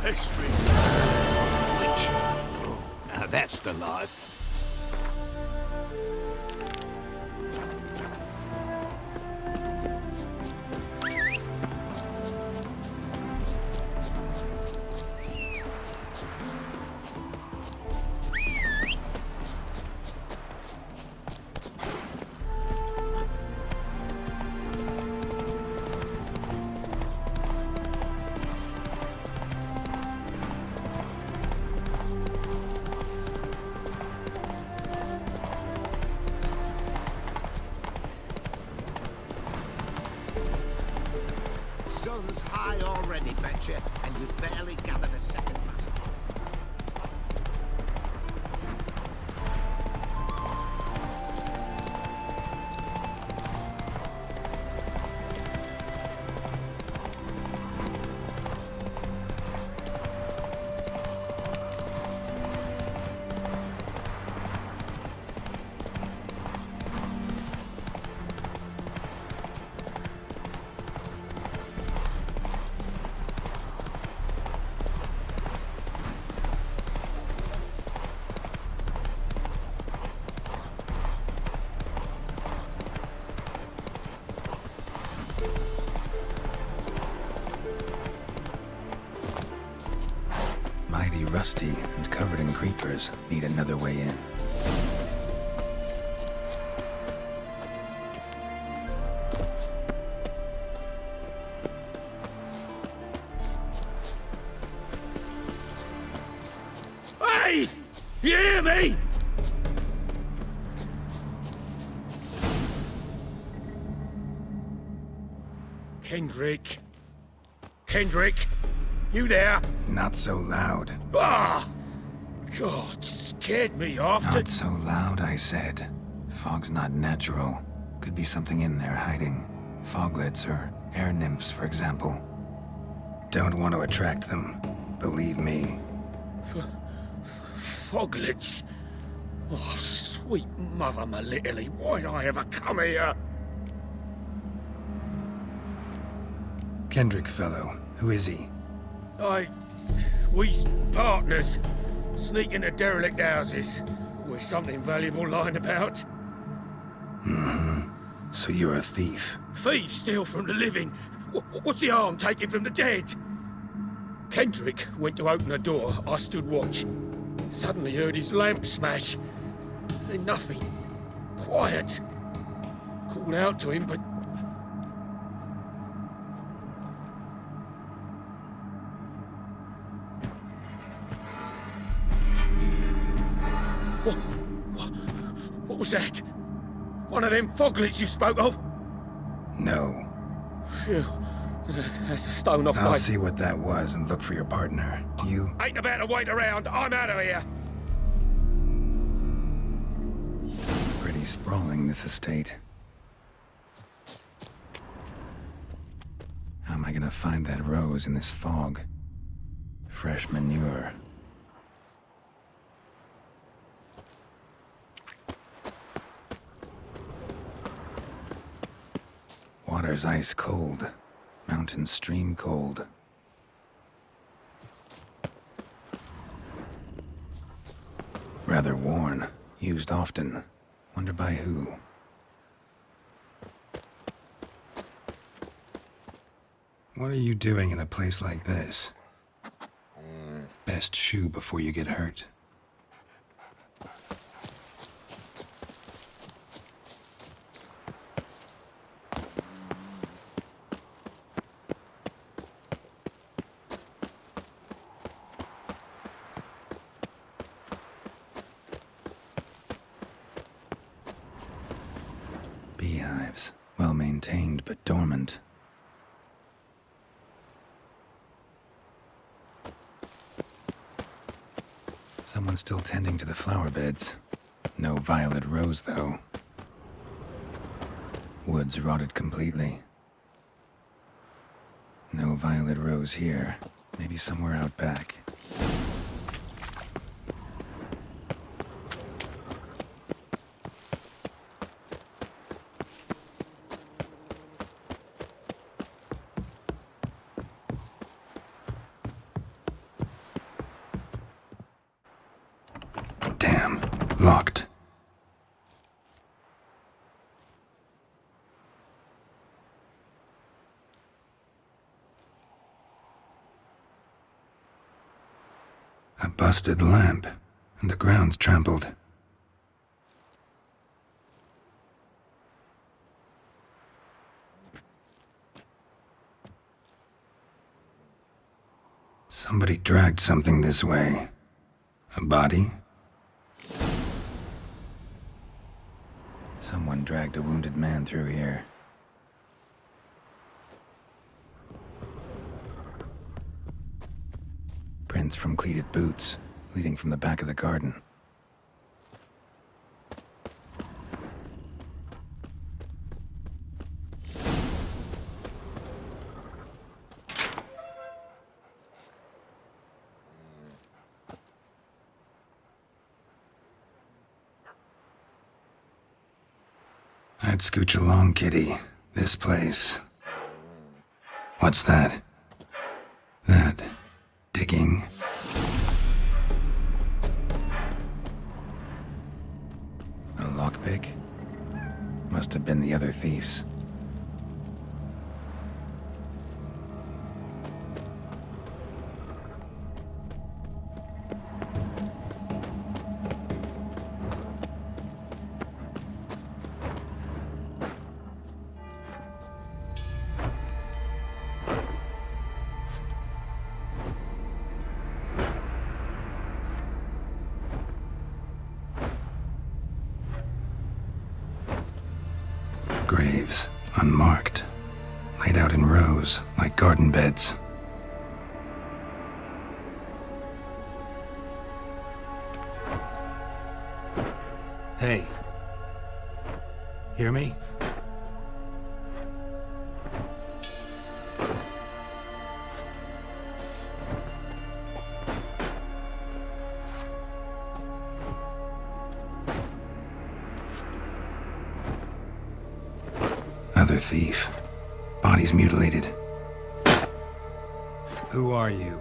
Pastry. Witch. Oh, now that's the life. Sun's high already, betcha, and you've barely gathered a second muscle. Mighty rusty and covered in creepers, need another way in. Hey! You hear me? Kendrick. Kendrick, you there? Not so loud. Ah! God, scared me off. Not so loud, I said. Fog's not natural. Could be something in there hiding. Foglets or air nymphs, for example. Don't want to attract them. Believe me. Foglets. Oh, sweet mother, my little, why'd I ever come here? Kendrick fellow. Who is he? We's partners. Sneak into derelict houses. With something valuable lying about. So you're a thief. Thieves steal from the living. What's the harm taking from the dead? Kendrick went to open the door. I stood watch. Suddenly heard his lamp smash. Then nothing. Quiet. Called out to him, but... What was that? One of them foglets you spoke of? No. Phew. That's a stone off I'll my... see what that was and look for your partner. You... Ain't about to wait around. I'm out of here. Pretty sprawling, this estate. How am I gonna find that rose in this fog? Fresh manure. Water's ice cold. Mountain stream cold. Rather worn. Used often. Wonder by who. What are you doing in a place like this? Best shoe before you get hurt. Beehives. Well maintained, but dormant. Someone's still tending to the flower beds. No violet rose, though. Woods rotted completely. No violet rose here. Maybe somewhere out back. Locked. A busted lamp, and the ground's trampled. Somebody dragged something this way. A body? Someone dragged a wounded man through here. Prints from cleated boots, leading from the back of the garden. I'd scooch along, kitty. This place. What's that? That... digging. A lockpick? Must have been the other thieves. Graves, unmarked, laid out in rows like garden beds. Hey. Hear me? Other thief. Body's mutilated. Who are you?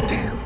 Damn.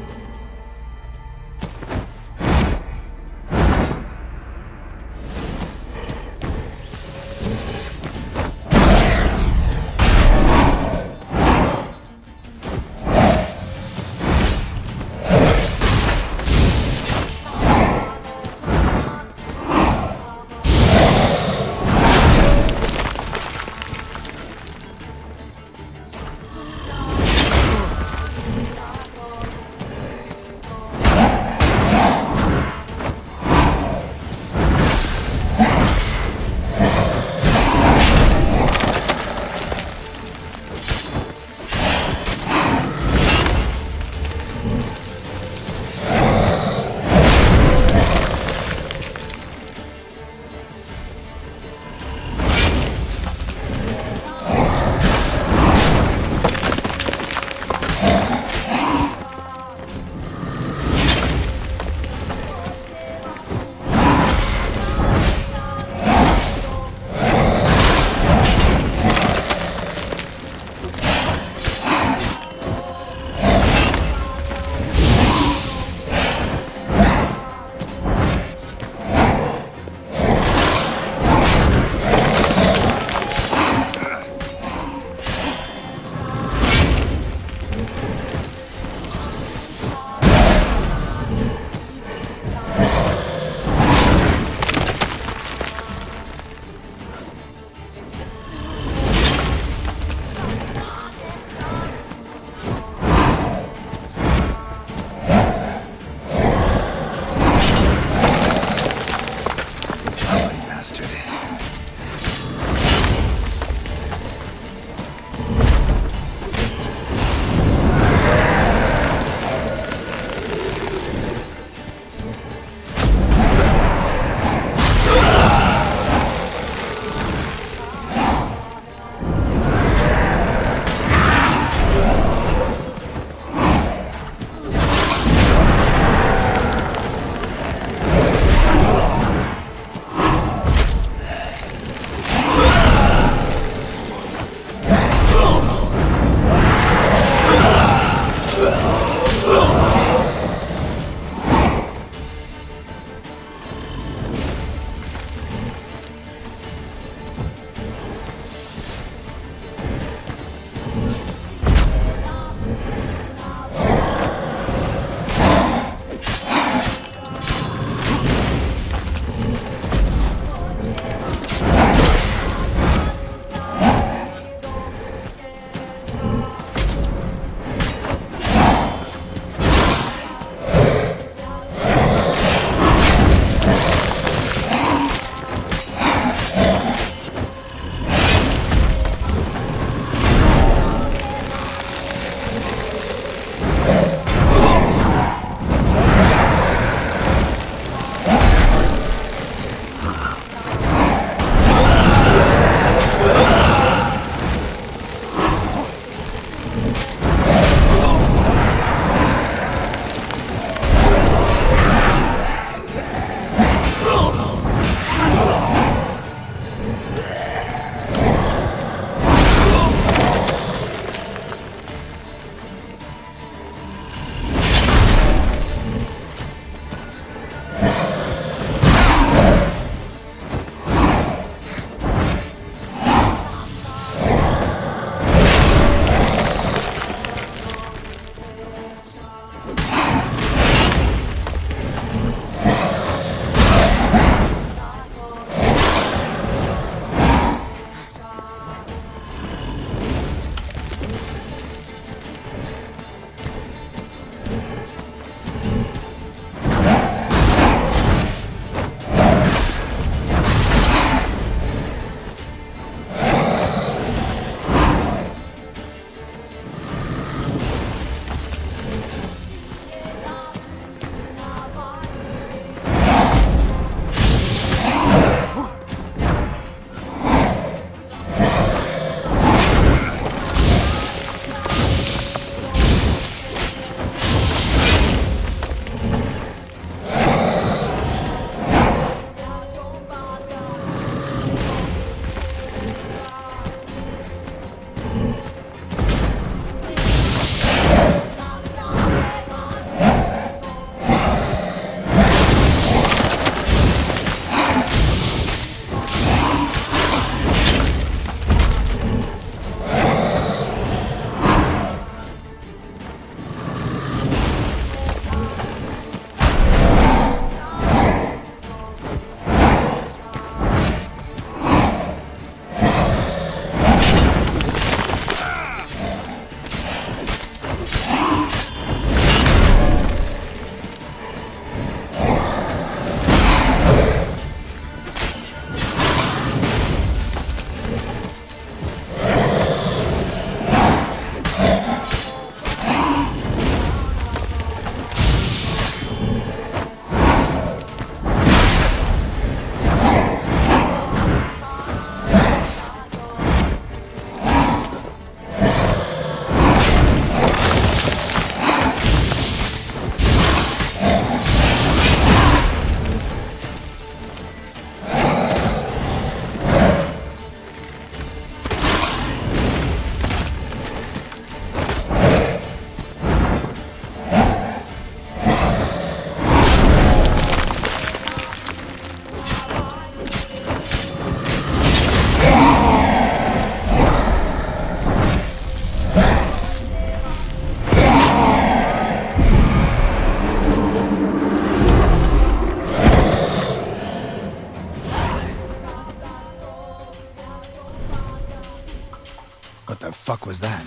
was that?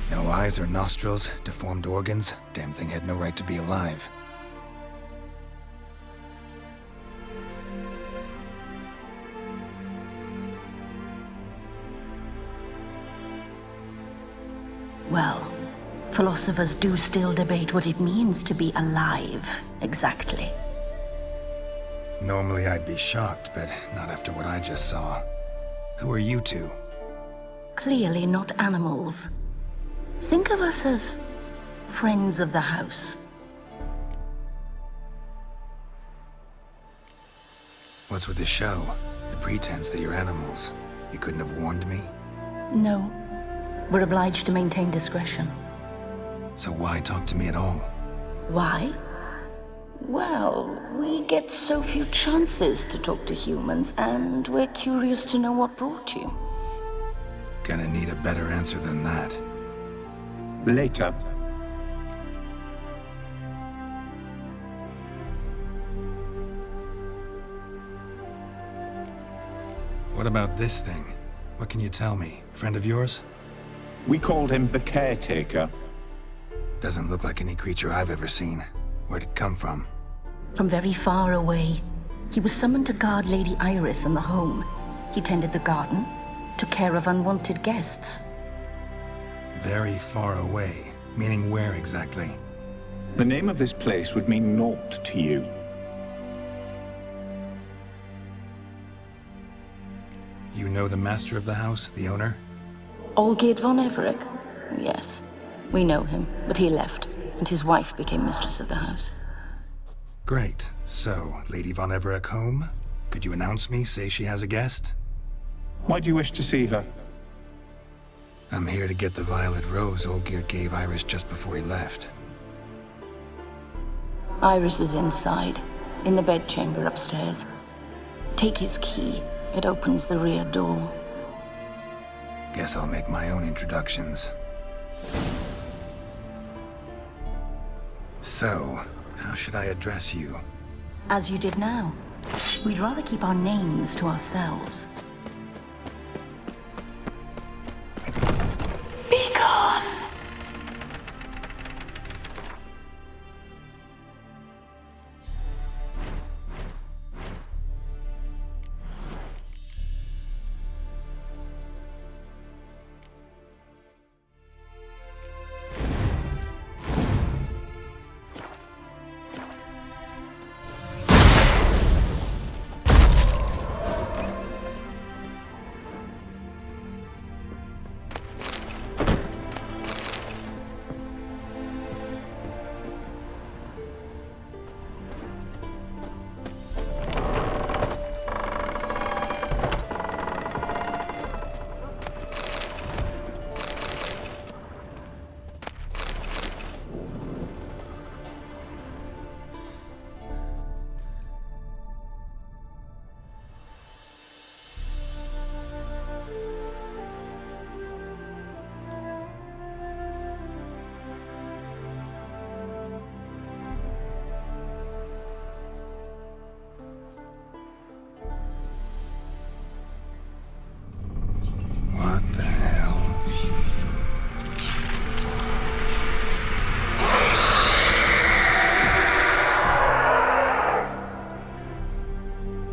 No eyes or nostrils, deformed organs. Damn thing had no right to be alive. Well, philosophers do still debate what it means to be alive, exactly. Normally I'd be shocked, but not after what I just saw. Who are you two? Clearly not animals. Think of us as friends of the house. What's with the show? The pretense that you're animals. You couldn't have warned me? No. We're obliged to maintain discretion. So why talk to me at all? Why? Well, we get so few chances to talk to humans, and we're curious to know what brought you. Gonna need a better answer than that. Later. What about this thing? What can you tell me? Friend of yours? We called him the Caretaker. Doesn't look like any creature I've ever seen. Where'd it come from? From very far away. He was summoned to guard Lady Iris in the home. He tended the garden, took care of unwanted guests. Very far away. Meaning where exactly? The name of this place would mean naught to you. You know the master of the house, the owner? Olgierd von Everec? Yes. We know him, but he left, and his wife became mistress of the house. Great. So, Lady von Everec home? Could you announce me, say she has a guest? Why do you wish to see her? I'm here to get the violet rose Olgierd gave Iris just before he left. Iris is inside, in the bedchamber upstairs. Take his key. It opens the rear door. Guess I'll make my own introductions. So, how should I address you? As you did now. We'd rather keep our names to ourselves. Be gone! What the hell?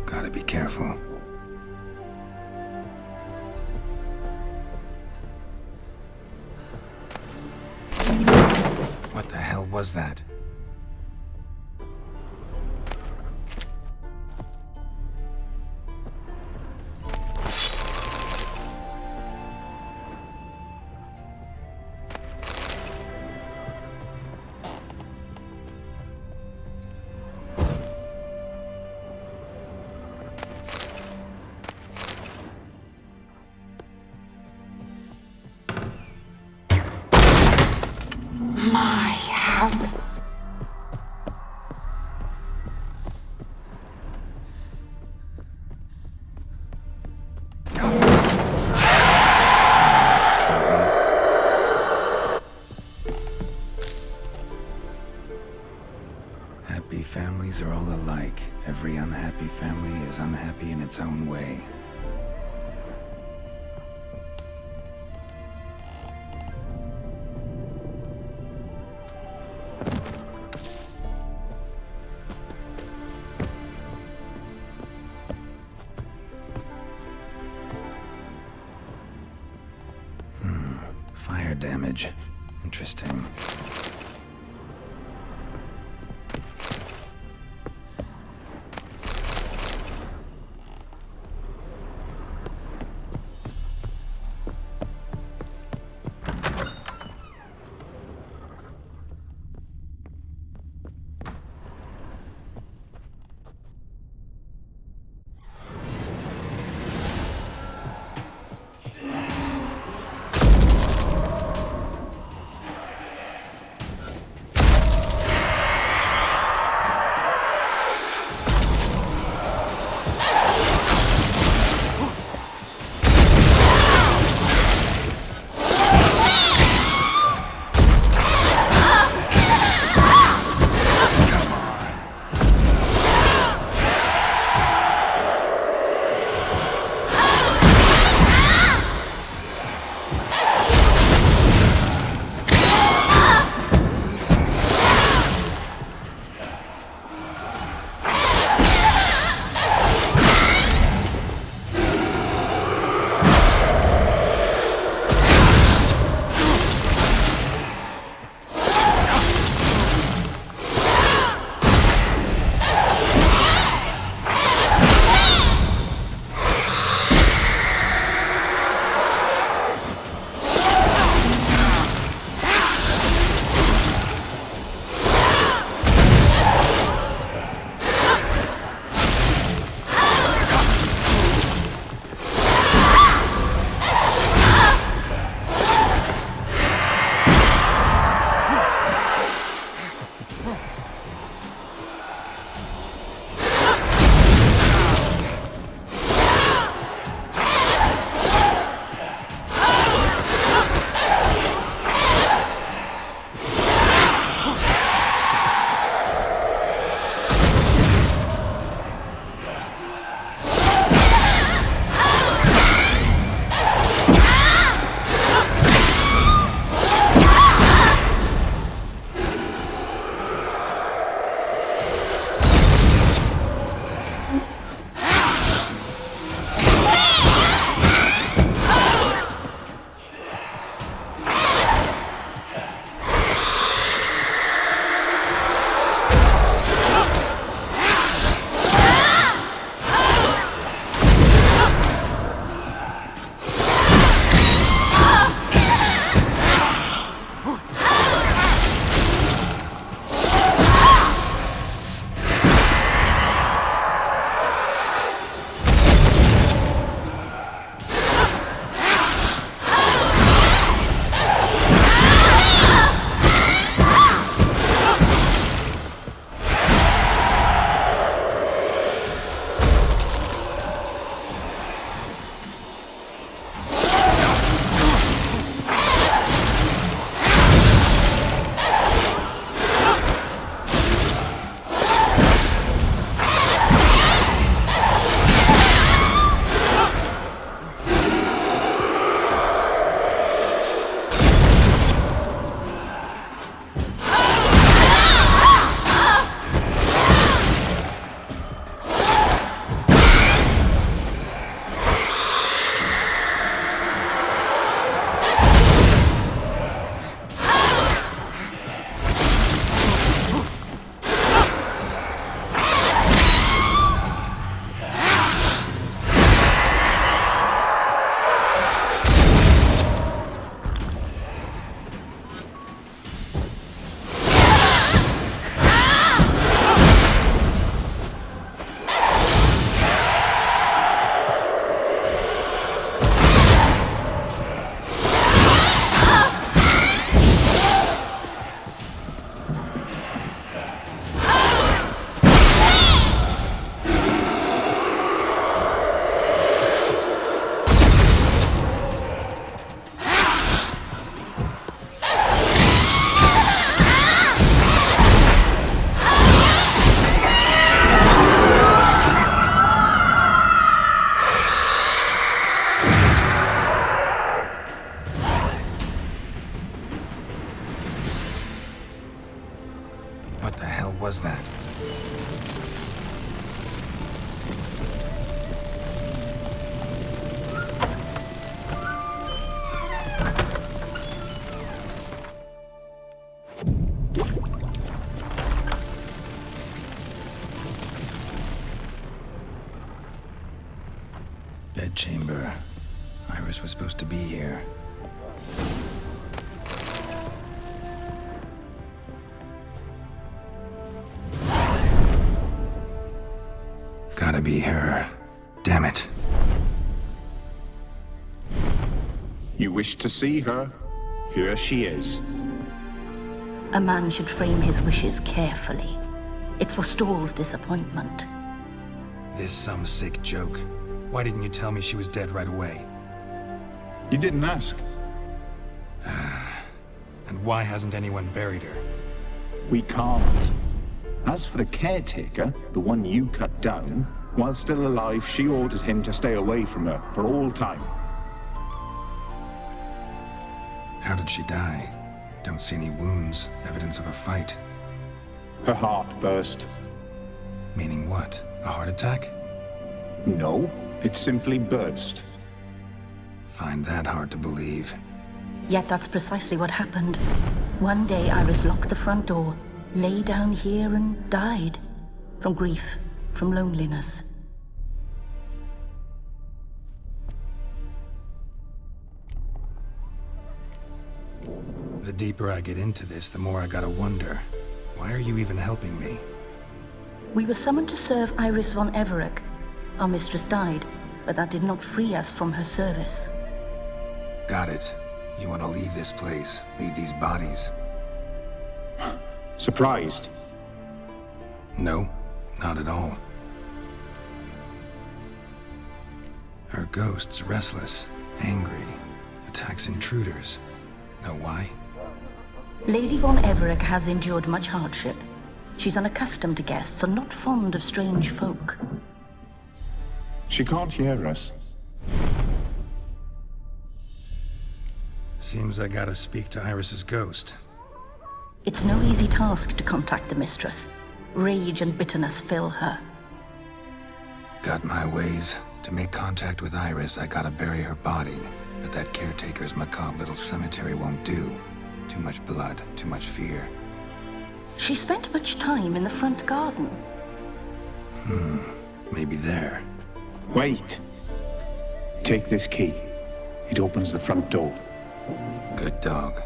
Gotta be careful. What the hell was that? My house. Happy families are all alike. Every unhappy family is unhappy in its own way. damage. Interesting. was that? Bedchamber. Iris was supposed to be here. Gotta be her. Damn it. You wish to see her? Here she is. A man should frame his wishes carefully. It forestalls disappointment. This some sick joke. Why didn't you tell me she was dead right away? You didn't ask. And why hasn't anyone buried her? We can't. As for the caretaker, the one you cut down, while still alive, she ordered him to stay away from her for all time. How did she die? Don't see any wounds, evidence of a fight. Her heart burst. Meaning what? A heart attack? No, it simply burst. Find that hard to believe. Yet that's precisely what happened. One day Iris locked the front door, lay down here and died. From grief, from loneliness. The deeper I get into this, the more I gotta wonder. Why are you even helping me? We were summoned to serve Iris von Everec. Our mistress died, but that did not free us from her service. Got it. You want to leave this place, leave these bodies? Surprised? No, not at all. Her ghost's restless, angry, attacks intruders. Know why? Lady von Everec has endured much hardship. She's unaccustomed to guests and not fond of strange folk. She can't hear us. Seems I gotta speak to Iris's ghost. It's no easy task to contact the mistress. Rage and bitterness fill her. Got my ways. To make contact with Iris, I gotta bury her body. But that caretaker's macabre little cemetery won't do. Too much blood, too much fear. She spent much time in the front garden. Maybe there. Wait. Take this key. It opens the front door. Good dog.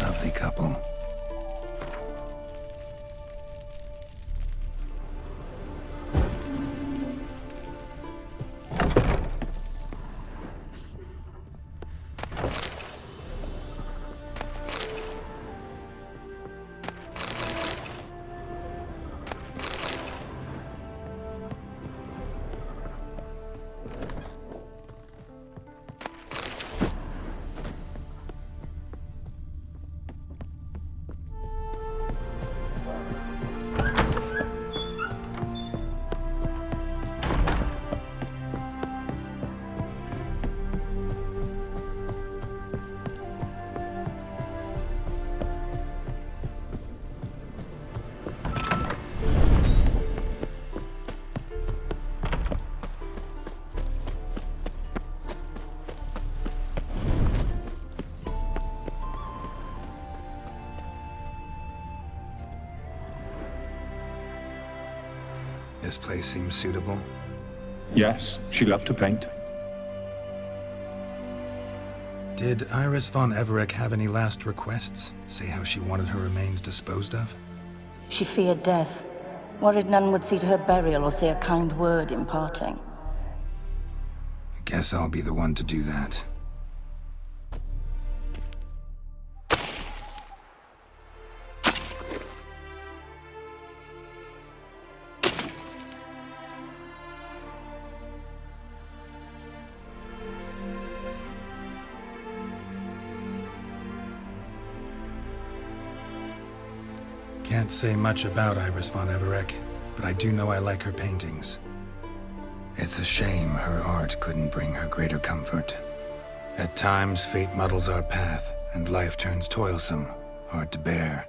Lovely couple. This place seems suitable. Yes, she loved to paint. Did Iris von Everec have any last requests? Say how she wanted her remains disposed of? She feared death, worried none would see to her burial or say a kind word in parting. Guess I'll be the one to do that. Can't say much about Iris von Everec, but I do know I like her paintings. It's a shame her art couldn't bring her greater comfort. At times, fate muddles our path, and life turns toilsome, hard to bear.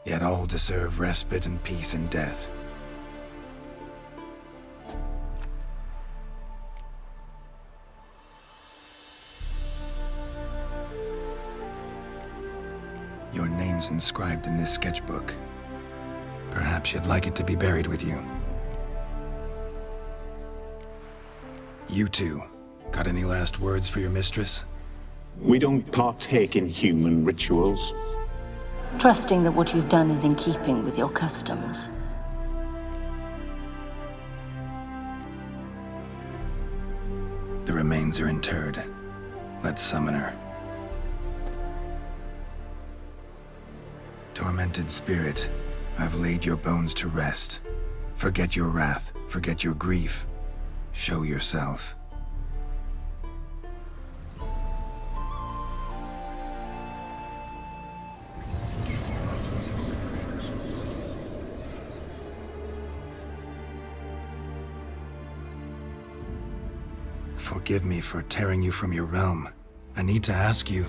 Yet all deserve respite and peace in death. Your name's inscribed in this sketchbook. Perhaps you'd like it to be buried with you. You two, got any last words for your mistress? We don't partake in human rituals. Trusting that what you've done is in keeping with your customs. The remains are interred. Let's summon her. Tormented spirit, I've laid your bones to rest. Forget your wrath, forget your grief. Show yourself. Forgive me for tearing you from your realm. I need to ask you...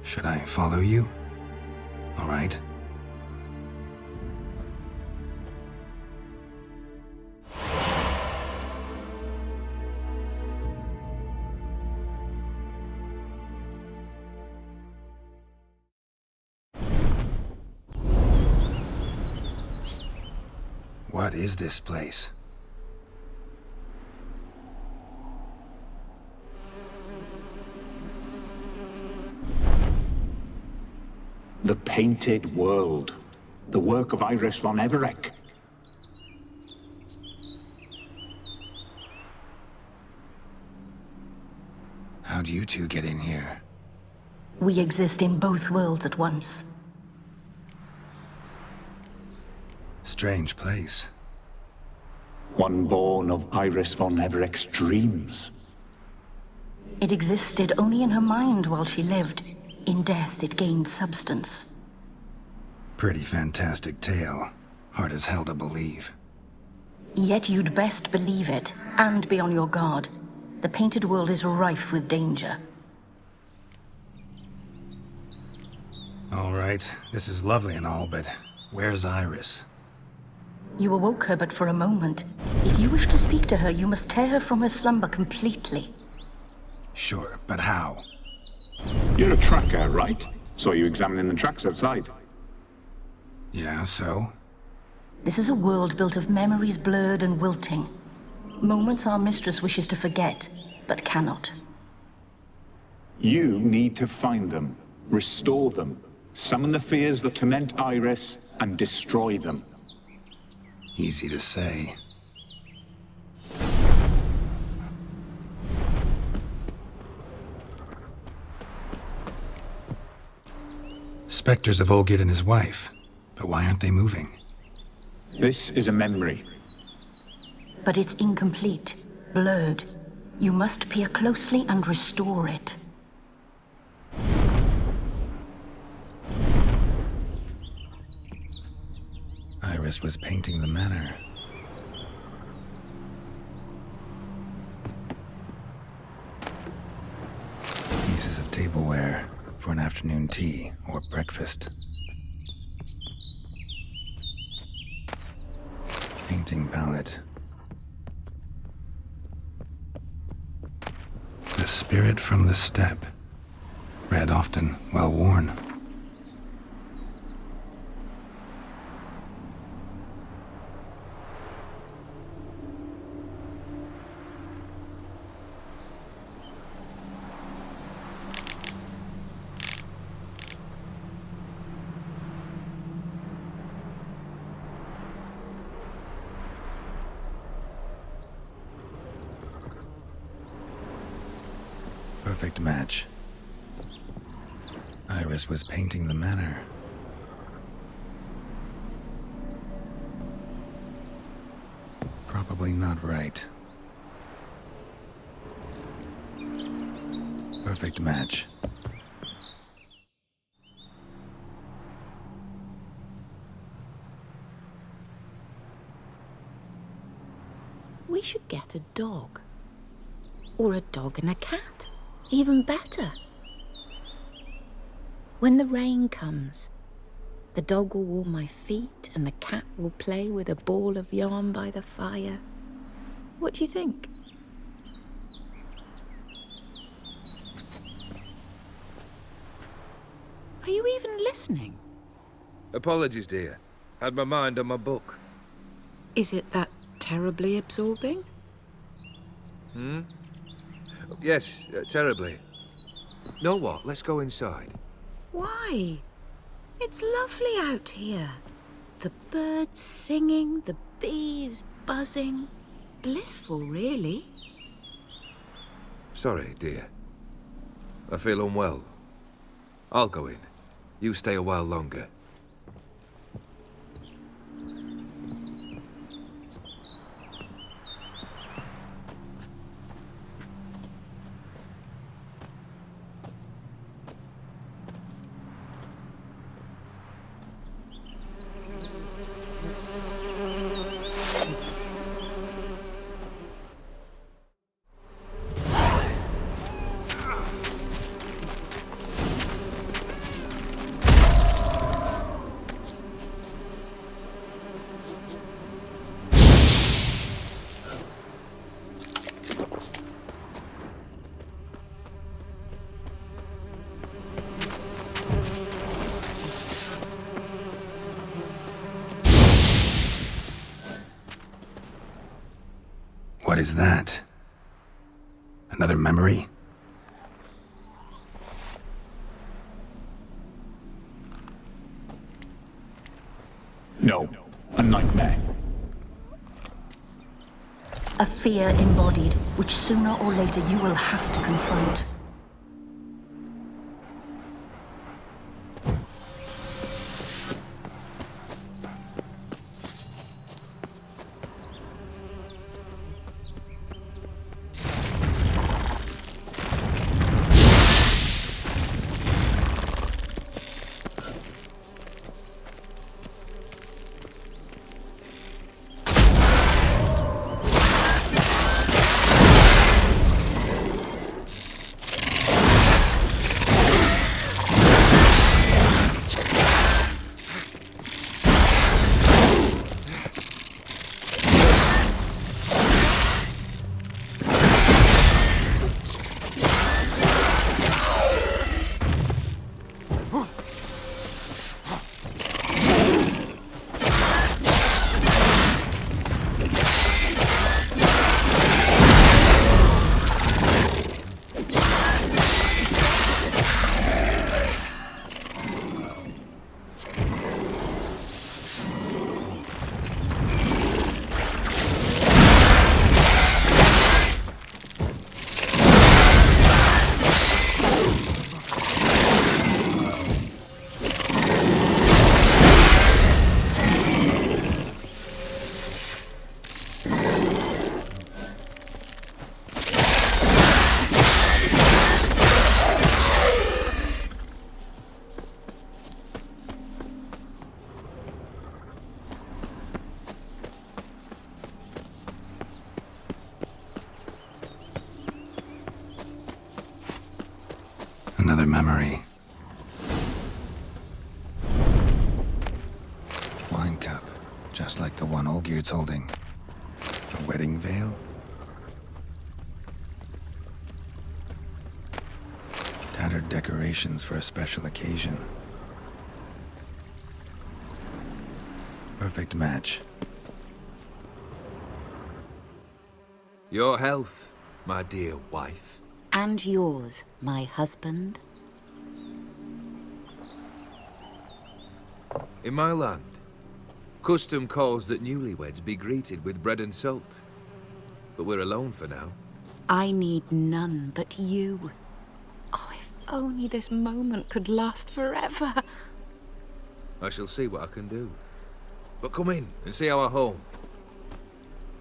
Should I follow you? All right. What is this place? The Painted World. The work of Iris von Everec. How do you two get in here? We exist in both worlds at once. Strange place. One born of Iris von Everec's dreams. It existed only in her mind while she lived. In death, it gained substance. Pretty fantastic tale. Hard as hell to believe. Yet you'd best believe it, and be on your guard. The Painted World is rife with danger. All right, this is lovely and all, but where's Iris? You awoke her but for a moment. If you wish to speak to her, you must tear her from her slumber completely. Sure, but how? You're a tracker, right? Saw you examining the tracks outside. Yeah, so? This is a world built of memories blurred and wilting. Moments our mistress wishes to forget, but cannot. You need to find them, restore them, summon the fears that torment Iris, and destroy them. Easy to say. Spectres of Olgid and his wife. But why aren't they moving? This is a memory. But it's incomplete, blurred. You must peer closely and restore it. Iris was painting the manor. Pieces of tableware for an afternoon tea or breakfast. Painting palette. The spirit from the steppe. Read often, well worn. Perfect match. Iris was painting the manor. Probably not right. Perfect match. We should get a dog. Or a dog and a cat. Even better. When the rain comes, the dog will warm my feet and the cat will play with a ball of yarn by the fire. What do you think? Are you even listening? Apologies, dear. Had my mind on my book. Is it that terribly absorbing? Yes, terribly. Know what? Let's go inside. Why? It's lovely out here. The birds singing, the bees buzzing. Blissful, really. Sorry, dear. I feel unwell. I'll go in. You stay a while longer. What is that? Another memory? No, a nightmare. A fear embodied, which sooner or later you will have to confront. Another memory. Wine cup, just like the one Olgierd's holding. A wedding veil? Tattered decorations for a special occasion. Perfect match. Your health, my dear wife. And yours, my husband. In my land, custom calls that newlyweds be greeted with bread and salt. But we're alone for now. I need none but you. only this moment could last forever. I shall see what I can do. But come in and see our home.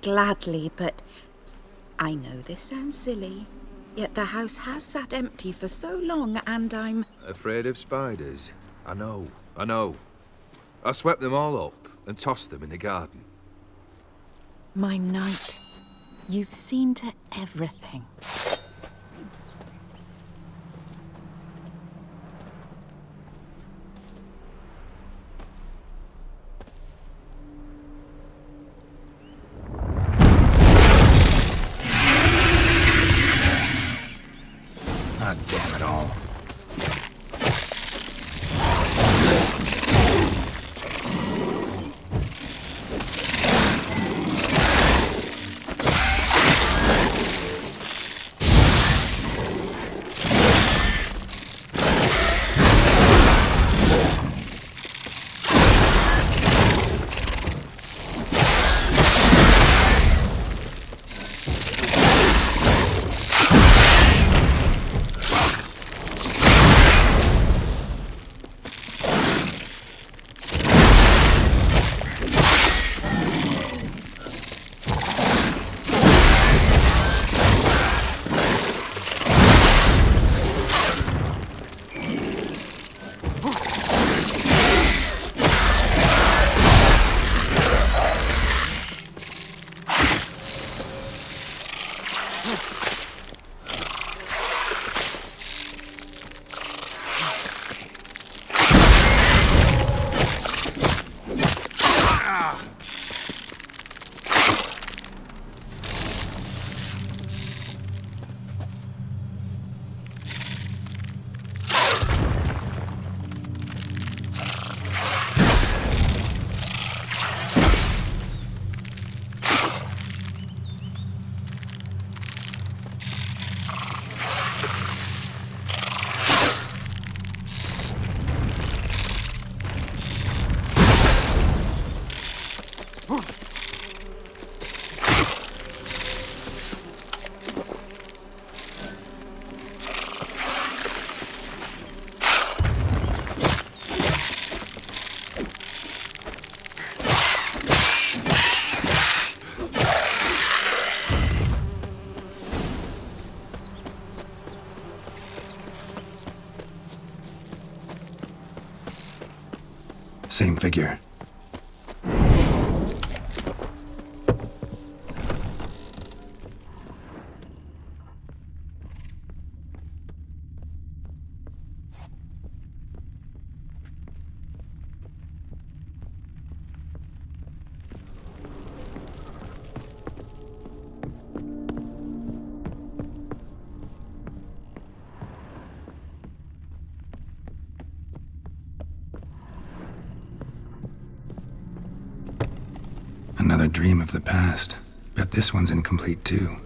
Gladly, but I know this sounds silly, yet the house has sat empty for so long and I'm... Afraid of spiders? I know. I swept them all up and tossed them in the garden. My knight, you've seen to everything. Ah, damn it all. Same figure. Another dream of the past. Bet this one's incomplete too.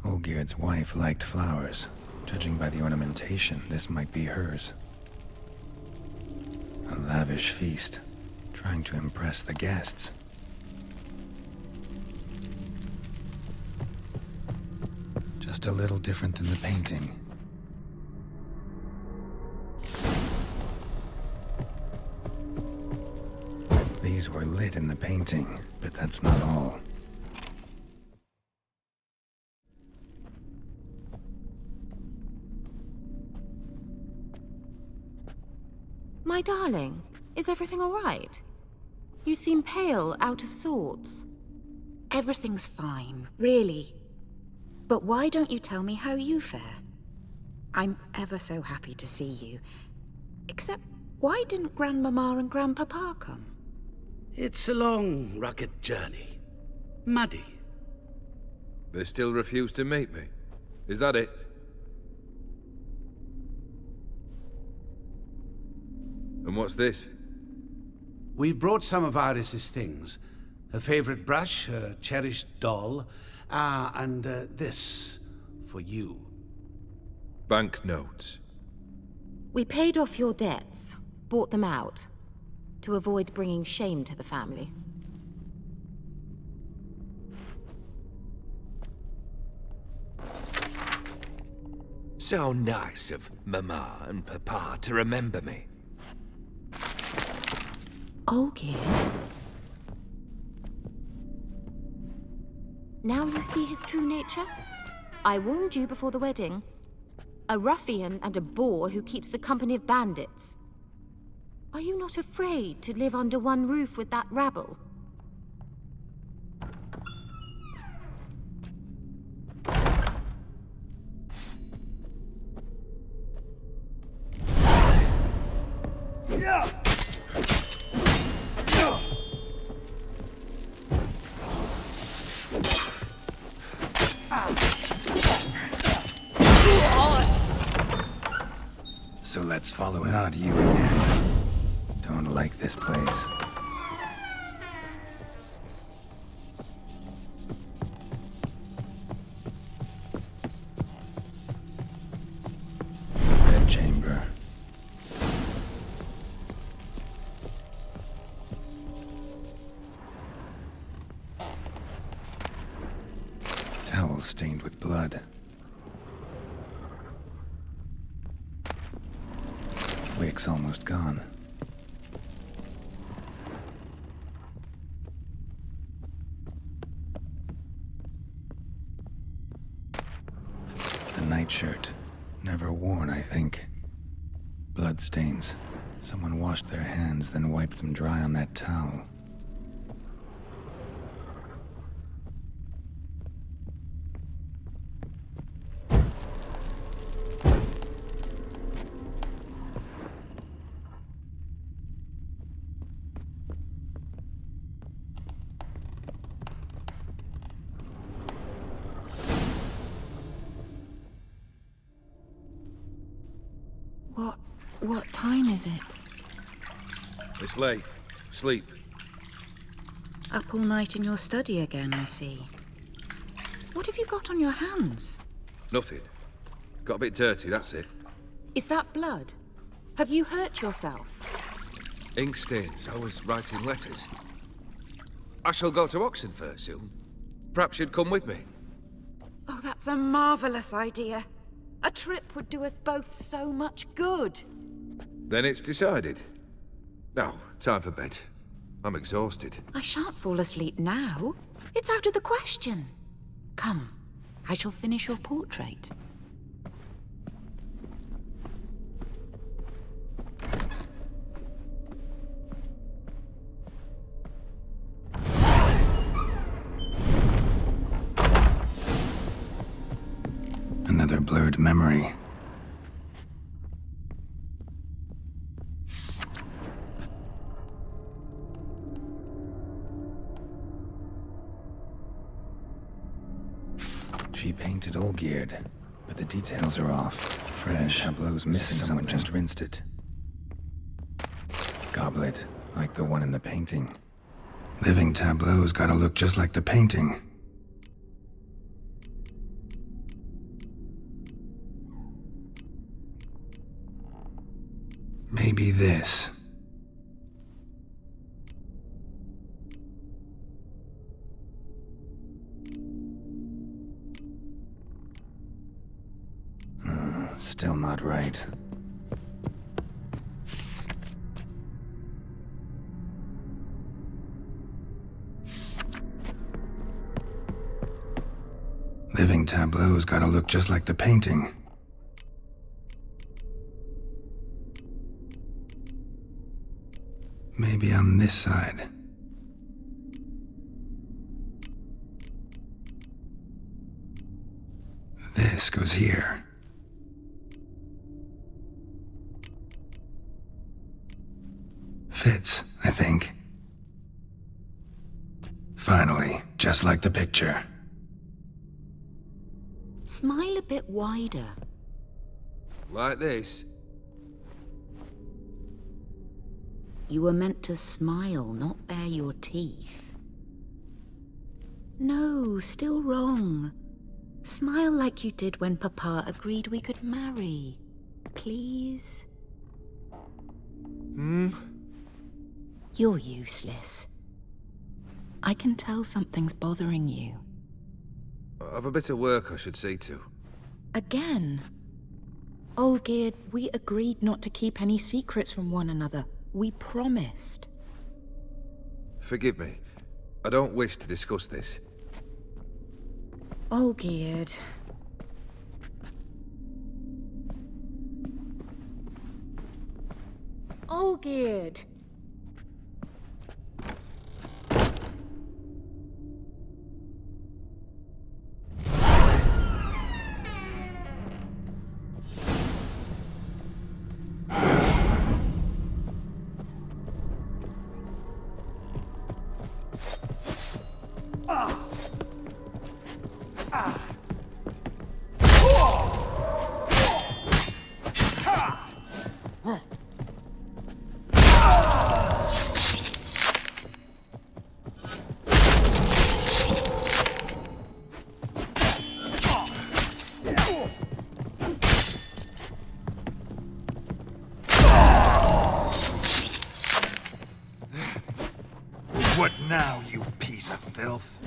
Olgierd's wife liked flowers. Judging by the ornamentation, this might be hers. A lavish feast, trying to impress the guests. Just a little different than the painting. These were lit in the painting, but that's not all. My darling, is everything all right? You seem pale, out of sorts. Everything's fine, really. But why don't you tell me how you fare? I'm ever so happy to see you. Except, why didn't Grandmama and Grandpapa come? It's a long, rugged journey. Muddy. They still refuse to meet me. Is that it? And what's this? We brought some of Iris's things. Her favorite brush, her cherished doll, and this for you. Banknotes. We paid off your debts, bought them out, to avoid bringing shame to the family. So nice of Mama and Papa to remember me. Olgierd? Now you see his true nature? I warned you before the wedding. A ruffian and a boor who keeps the company of bandits. Are you not afraid to live under one roof with that rabble? So let's follow it. Not you again. Don't like this place. Bedchamber. Towel stained with blood. Wick's almost gone. The nightshirt. Never worn, I think. Bloodstains. Someone washed their hands, then wiped them dry on that towel. What time is it? It's late. Sleep. Up all night in your study again, I see. What have you got on your hands? Nothing. Got a bit dirty, that's it. Is that blood? Have you hurt yourself? Ink stains. I was writing letters. I shall go to Oxenfurt soon. Perhaps you'd come with me. Oh, that's a marvelous idea. A trip would do us both so much good. Then it's decided. Now, time for bed. I'm exhausted. I shan't fall asleep now. It's out of the question. Come, I shall finish your portrait. Another blurred memory. She painted Olgierd, but the details are off. Fresh tableau's missing. Someone just rinsed it. Goblet, like the one in the painting. Living tableau's gotta look just like the painting. Maybe this. Still not right. Living tableau's gotta look just like the painting. Maybe on this side. This goes here. Fits, I think. Finally, just like the picture. Smile a bit wider. Like this? You were meant to smile, not bare your teeth. No, still wrong. Smile like you did when Papa agreed we could marry. Please? You're useless. I can tell something's bothering you. I've a bit of work I should see to. Again. Olgierd, we agreed not to keep any secrets from one another. We promised. Forgive me. I don't wish to discuss this. Olgierd. Olgierd! What now, you piece of filth?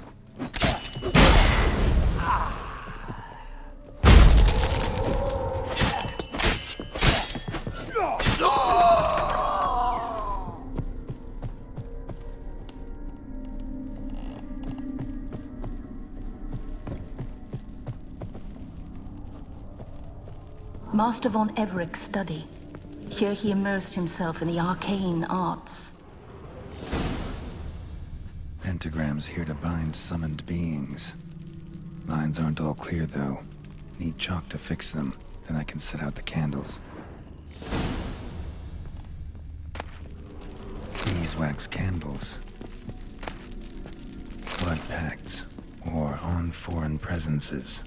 Master von Everett's study. Here he immersed himself in the arcane arts. Pentagrams here to bind summoned beings. Lines aren't all clear, though. Need chalk to fix them, then I can set out the candles. Beeswax candles. Blood pacts, or on foreign presences.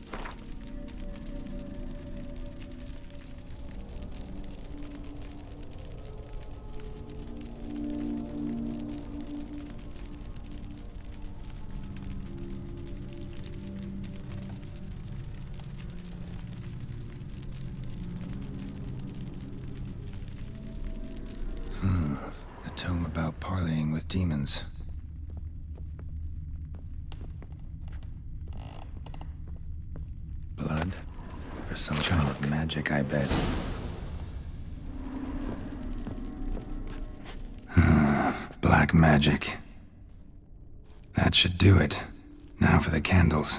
A tome about parleying with demons. Blood? For some kind of magic, I bet. Black magic. That should do it. Now for the candles.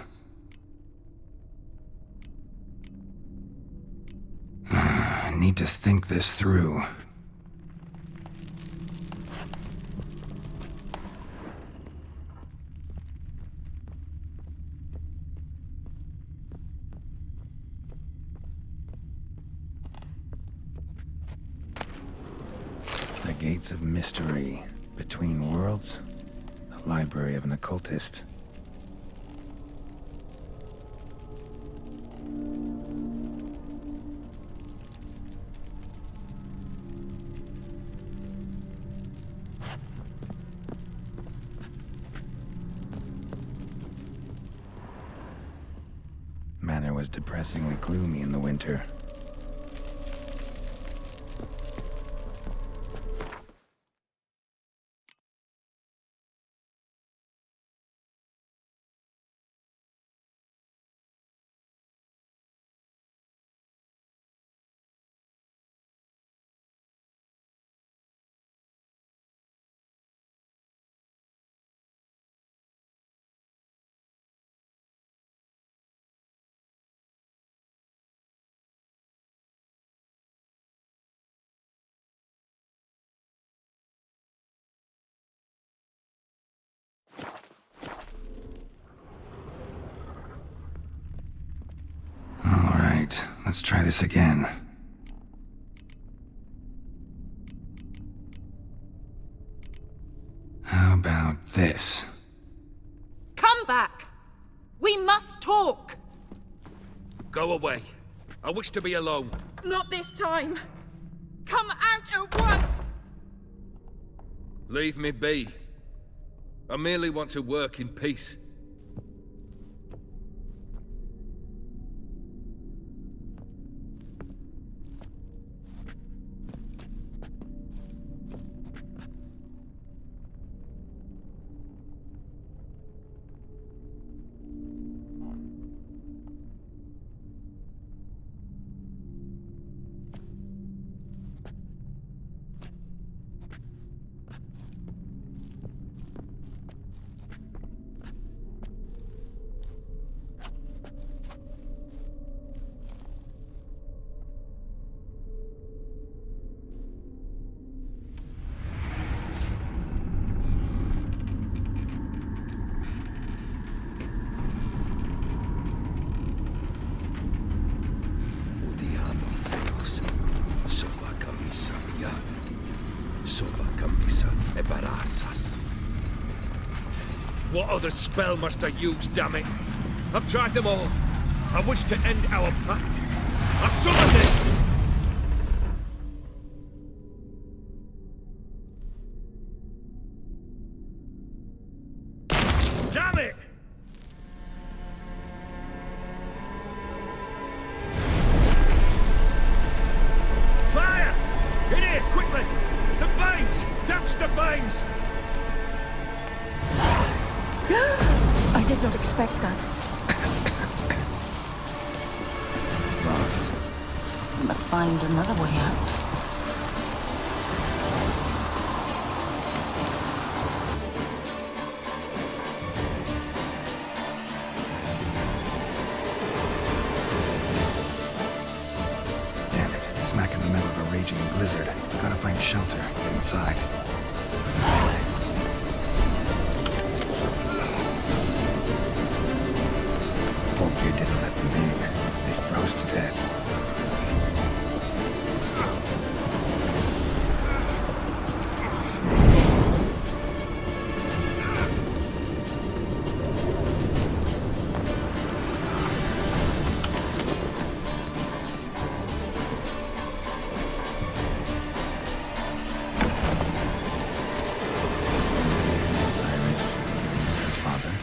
I need to think this through. The Gates of Mystery. Between Worlds. The Library of an Occultist. Manor was depressingly gloomy in the winter. All right, let's try this again. How about this? Come back! We must talk! Go away. I wish to be alone. Not this time! Come out at once! Leave me be. I merely want to work in peace. What other spell must I use, damn it? I've tried them all. I wish to end our pact. I summoned it! Damn it! Fire! In here, quickly! The flames! Douse the flames! I did not expect that. I must find another way out. Damn it. Smack in the middle of a raging blizzard. Gotta find shelter. Get inside. You didn't let them in. They froze to death. Iris, her father.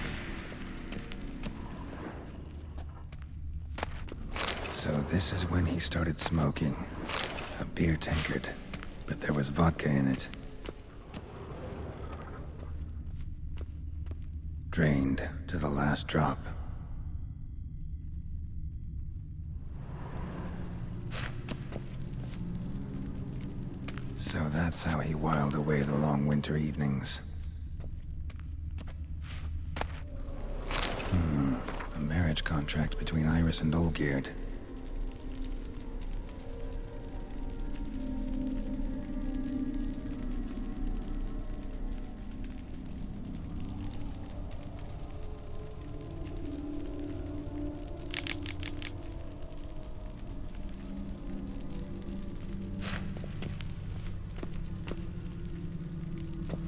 So this is when he started smoking. A beer tankard, but there was vodka in it. Drained to the last drop. So that's how he whiled away the long winter evenings. A marriage contract between Iris and Olgierd.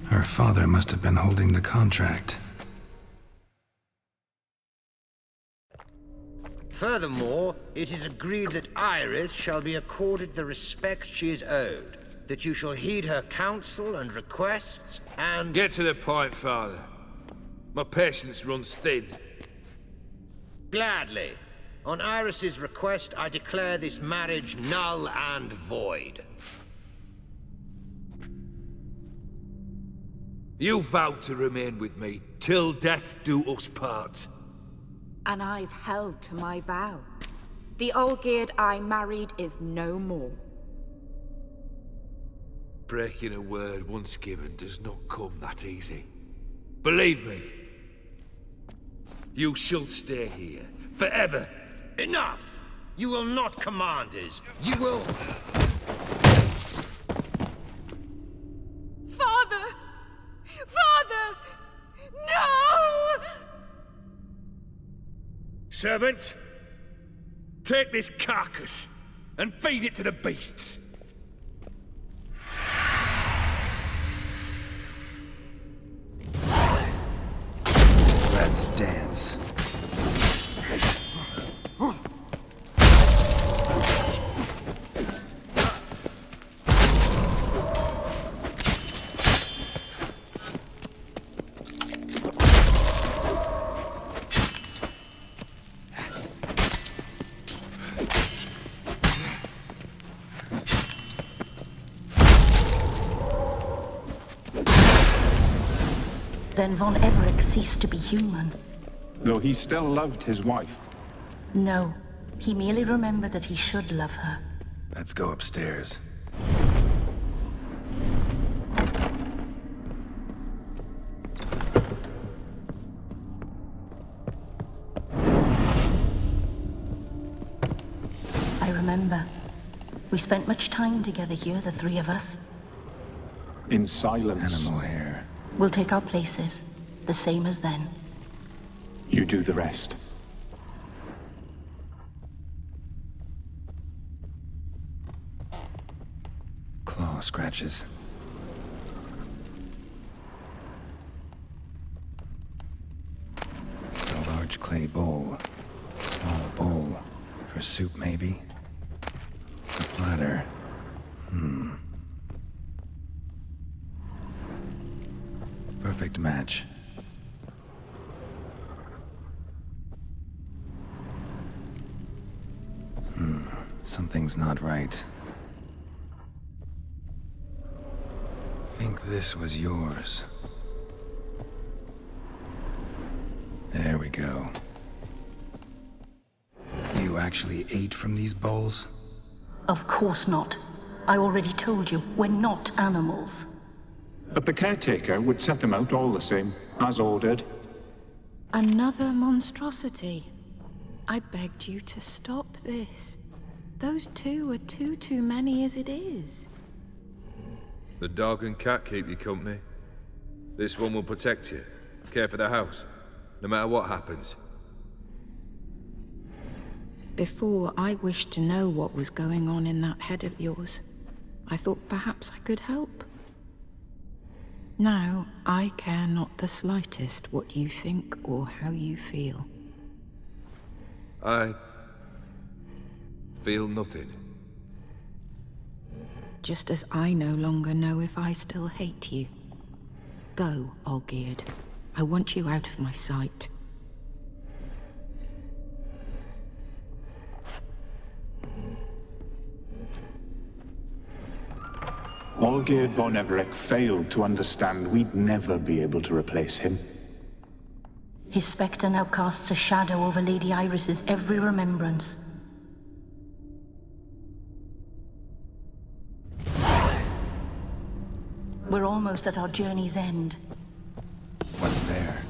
Her father must have been holding the contract. Furthermore, it is agreed that Iris shall be accorded the respect she is owed, that you shall heed her counsel and requests, and... Get to the point, Father. My patience runs thin. Gladly. On Iris's request, I declare this marriage null and void. You vowed to remain with me till death do us part. And I've held to my vow. The Olgierd I married is no more. Breaking a word once given does not come that easy. Believe me. You shall stay here, forever. Enough! You will not command us. You will... Father! Father! No! Servant, take this carcass and feed it to the beasts. Let's dance. Then Von Everett ceased to be human. Though he still loved his wife. No, he merely remembered that he should love her. Let's go upstairs. I remember. We spent much time together here, the three of us. In silence. Animal hair. We'll take our places, the same as then. You do the rest. Claw scratches. clay bowl. Small bowl. For soup, maybe? A platter. Perfect match. Something's not right. Think this was yours. There we go. You actually ate from these bowls? Of course not. I already told you, we're not animals. But the caretaker would set them out all the same, as ordered. Another monstrosity. I begged you to stop this. Those two are too many as it is. The dog and cat keep you company. This one will protect you, care for the house, no matter what happens. Before, I wished to know what was going on in that head of yours. I thought perhaps I could help. Now, I care not the slightest what you think or how you feel. I feel nothing. Just as I no longer know if I still hate you. Go, Olgierd. I want you out of my sight. Olgierd von Everec failed to understand we'd never be able to replace him. His spectre now casts a shadow over Lady Iris's every remembrance. We're almost at our journey's end. What's there?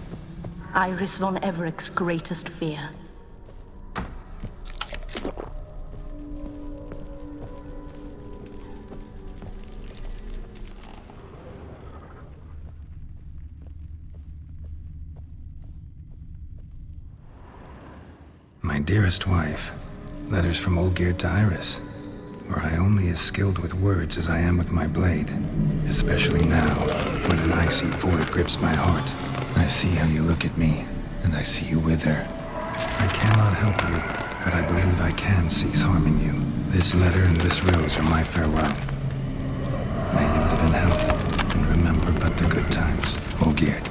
Iris von Everec's greatest fear. My dearest wife. Letters from Olgierd to Iris. Were I only as skilled with words as I am with my blade. Especially now, when an icy void grips my heart. I see how you look at me, and I see you wither. I cannot help you, but I believe I can cease harming you. This letter and this rose are my farewell. May you live in health, and remember but the good times, Olgierd.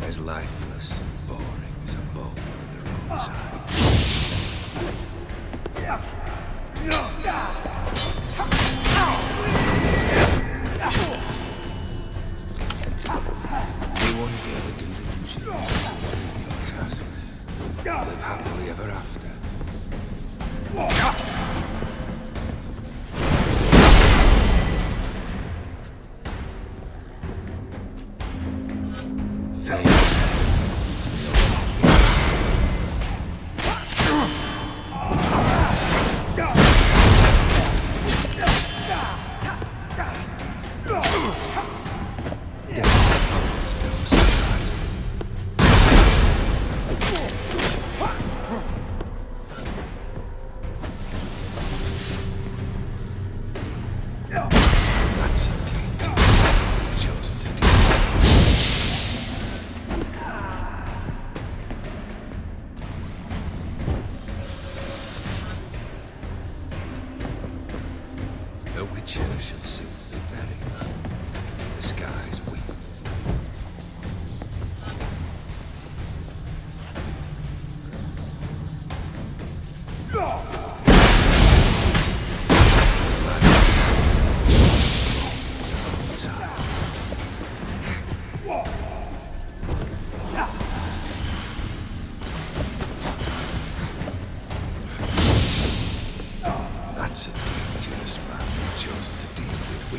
As lifeless and boring as a boulder on the roadside. You won't be able to delusion your tasks. Live happily ever after.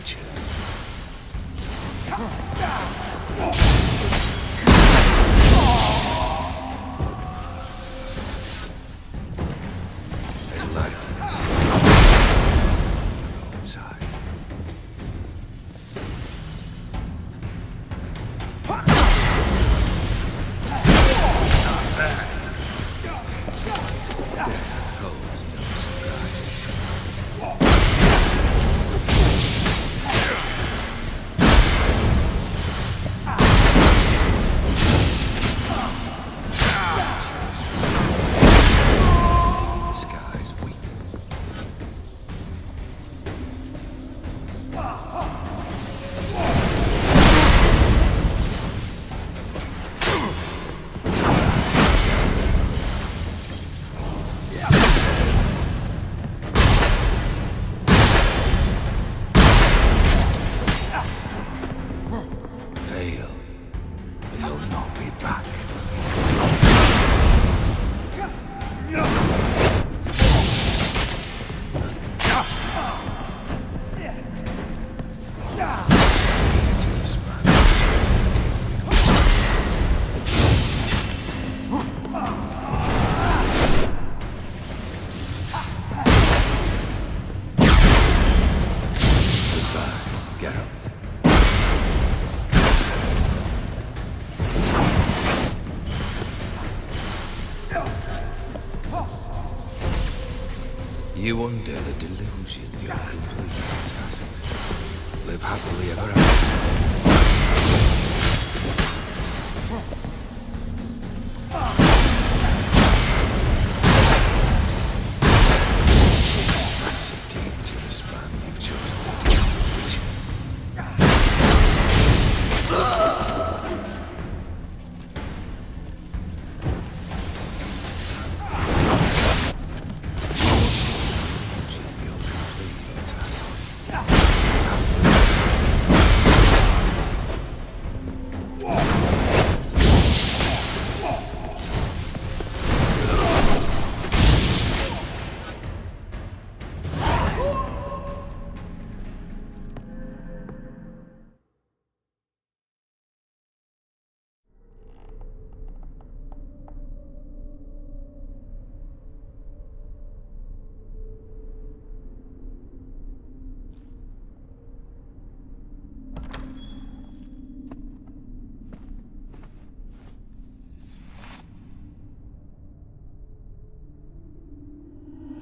creature. There's life in this. Outside. Holds no surprises. The sky's weak. Fail, and you'll not be back. Dangerous man. Goodbye, Geralt. You undo the delusion you're completing tasks. Live happily ever after. That's a dangerous man you've chosen to deal with. You're completing tasks.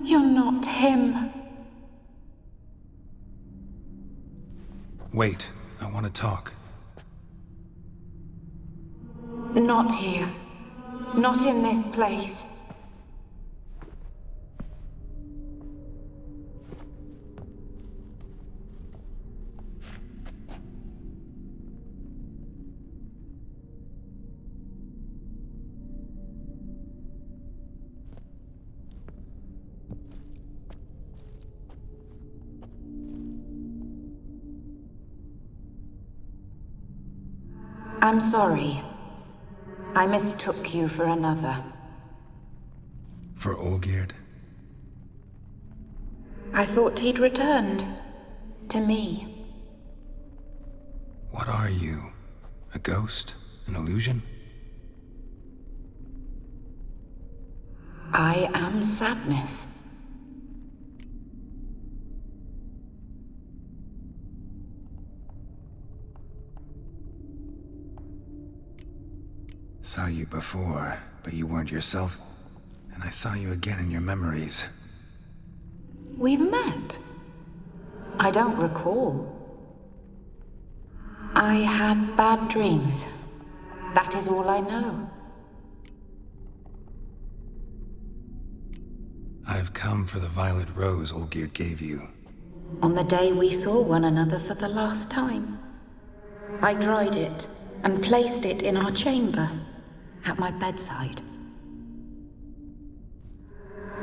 You're not him. Wait, I want to talk. Not here. Not in this place. I'm sorry. I mistook you for another. For Olgierd? I thought he'd returned. To me. What are you? A ghost? An illusion? I am sadness. Saw you before, but you weren't yourself. And I saw you again in your memories. We've met. I don't recall. I had bad dreams. That is all I know. I've come for the violet rose Olgierd gave you. On the day we saw one another for the last time, I dried it and placed it in our chamber, at my bedside.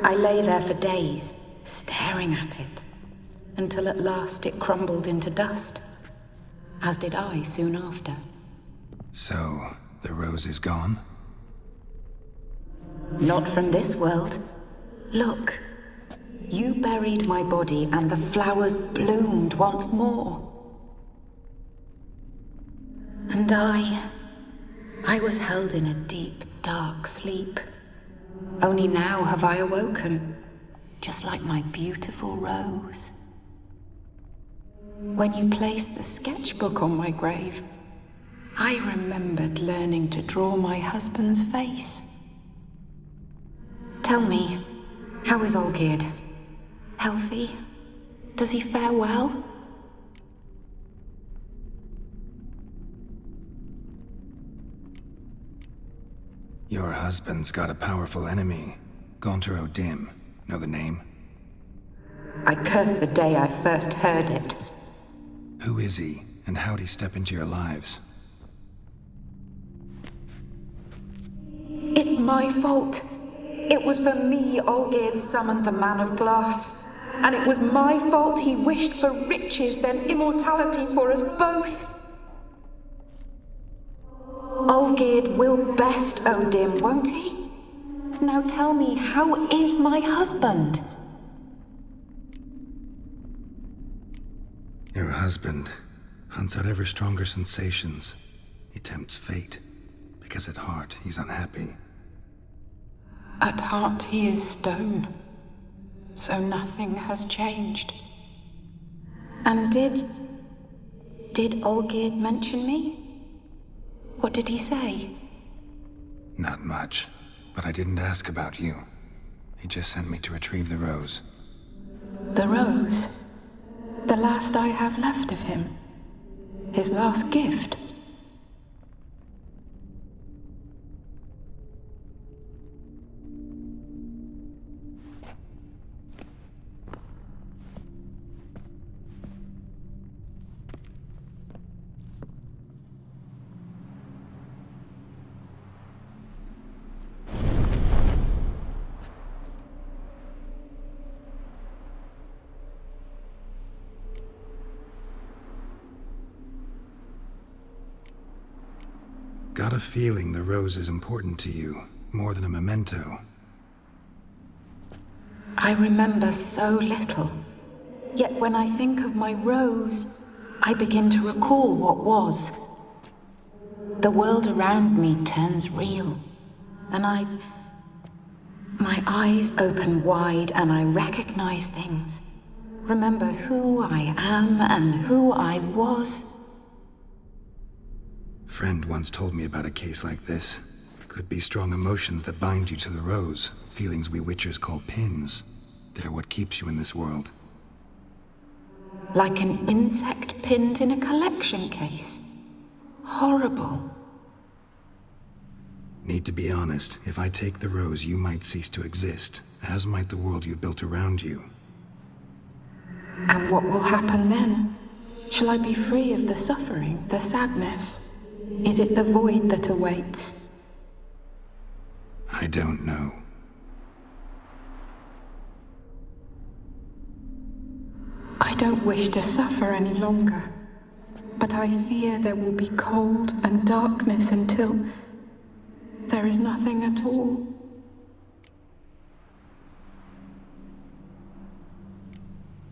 I lay there for days, staring at it, until at last it crumbled into dust, as did I soon after. So, the rose is gone? Not from this world. Look, you buried my body and the flowers bloomed once more. And I was held in a deep, dark sleep. Only now have I awoken, just like my beautiful rose. When you placed the sketchbook on my grave, I remembered learning to draw my husband's face. Tell me, how is Olgierd? Healthy? Does he fare well? Your husband's got a powerful enemy. Gaunter O'Dim. Know the name? I curse the day I first heard it. Who is he, and how'd he step into your lives? It's my fault. It was for me Olgierd summoned the Man of Glass. And it was my fault he wished for riches, then immortality for us both. Olgierd will best O'Dim, won't he? Now tell me, how is my husband? Your husband hunts out ever stronger sensations. He tempts fate, because at heart he's unhappy. At heart he is stone, so nothing has changed. And did Olgierd mention me? What did he say? Not much, but I didn't ask about you. He just sent me to retrieve the rose. The rose? The last I have left of him? His last gift? Got a feeling the rose is important to you, more than a memento. I remember so little. Yet when I think of my rose, I begin to recall what was. The world around me turns real, and my eyes open wide and I recognize things. Remember who I am and who I was. Friend once told me about a case like this. Could be strong emotions that bind you to the rose, feelings we witchers call pins. They're what keeps you in this world. Like an insect pinned in a collection case. Horrible. Need to be honest, if I take the rose, you might cease to exist, as might the world you built around you. And what will happen then? Shall I be free of the suffering, the sadness? Is it the void that awaits? I don't know. I don't wish to suffer any longer, but I fear there will be cold and darkness until there is nothing at all.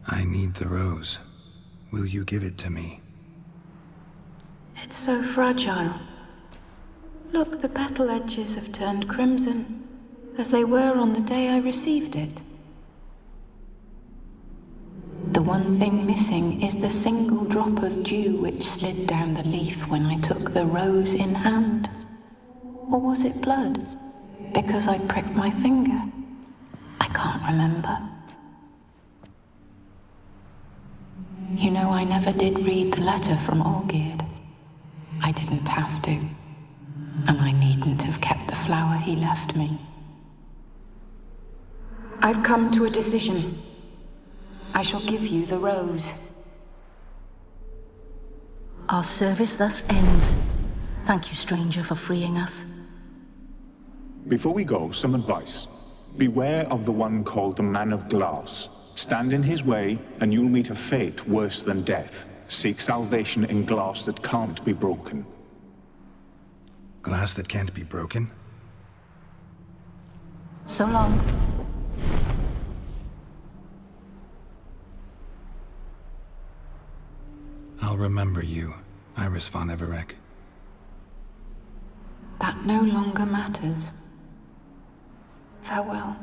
I need the rose. Will you give it to me? It's so fragile. Look, the petal edges have turned crimson, as they were on the day I received it. The one thing missing is the single drop of dew which slid down the leaf when I took the rose in hand. Or was it blood? Because I pricked my finger? I can't remember. You know, I never did read the letter from Olgierd. I didn't have to. And I needn't have kept the flower he left me. I've come to a decision. I shall give you the rose. Our service thus ends. Thank you, stranger, for freeing us. Before we go, some advice. Beware of the one called the Man of Glass. Stand in his way, and you'll meet a fate worse than death. Seek salvation in glass that can't be broken. Glass that can't be broken? So long. I'll remember you, Iris von Everec. that no longer matters. Farewell.